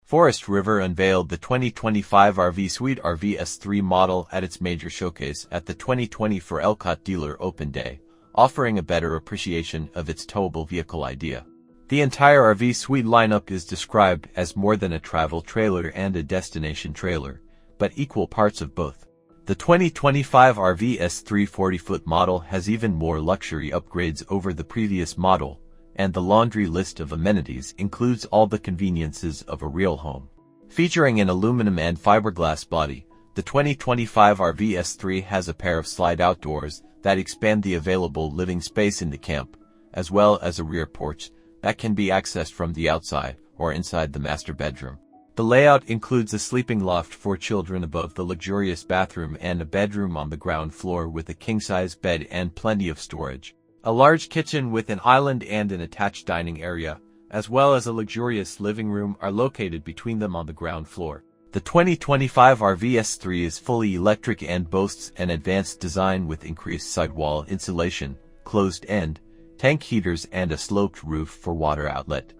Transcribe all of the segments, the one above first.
Forest River unveiled the 2025 RV Suite RVS3 model at its major showcase at the 2024 Elkhart Dealer Open Day, offering a better appreciation of its towable vehicle idea. The entire RV Suite lineup is described as more than a travel trailer and a destination trailer, but equal parts of both. The 2025 RVS3 40-foot model has even more luxury upgrades over the previous model, and the laundry list of amenities includes all the conveniences of a real home. Featuring an aluminum and fiberglass body, the 2025 RVS3 has a pair of slide-out doors that expand the available living space in the camp, as well as a rear porch that can be accessed from the outside or inside the master bedroom. The layout includes a sleeping loft for children above the luxurious bathroom and a bedroom on the ground floor with a king-size bed and plenty of storage. A large kitchen with an island and an attached dining area, as well as a luxurious living room, are located between them on the ground floor. The 2025 RVS3 is fully electric and boasts an advanced design with increased sidewall insulation, closed-end, tank heaters and a sloped roof for water outlet.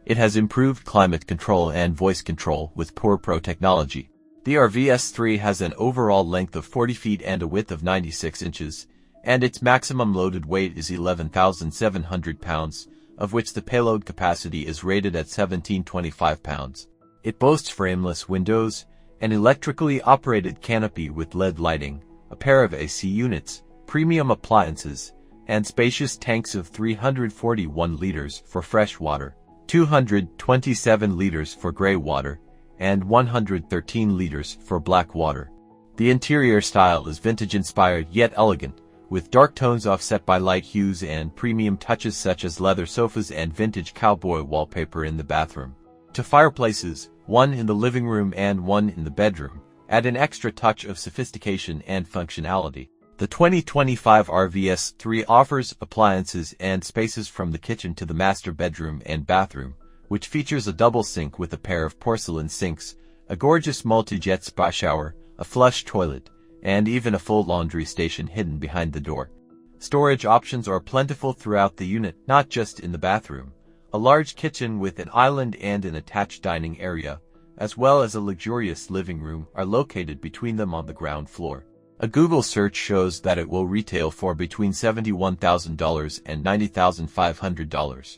It has improved climate control and voice control with Pro technology. The RVS3 has an overall length of 40 feet and a width of 96 inches, and its maximum loaded weight is 11,700 pounds, of which the payload capacity is rated at 1,725 pounds. It boasts frameless windows, an electrically operated canopy with LED lighting, a pair of AC units, premium appliances, and spacious tanks of 341 liters for fresh water, 227 liters for gray water, and 113 liters for black water. The interior style is vintage-inspired yet elegant, with dark tones offset by light hues and premium touches such as leather sofas and vintage cowboy wallpaper in the bathroom. Two fireplaces, one in the living room and one in the bedroom, add an extra touch of sophistication and functionality. The 2025 RVS3 offers appliances and spaces from the kitchen to the master bedroom and bathroom, which features a double sink with a pair of porcelain sinks, a gorgeous multi-jet spa shower, a flush toilet, and even a full laundry station hidden behind the door. Storage options are plentiful throughout the unit, not just in the bathroom. A large kitchen with an island and an attached dining area, as well as a luxurious living room, are located between them on the ground floor. A Google search shows that it will retail for between $71,000 and $90,500.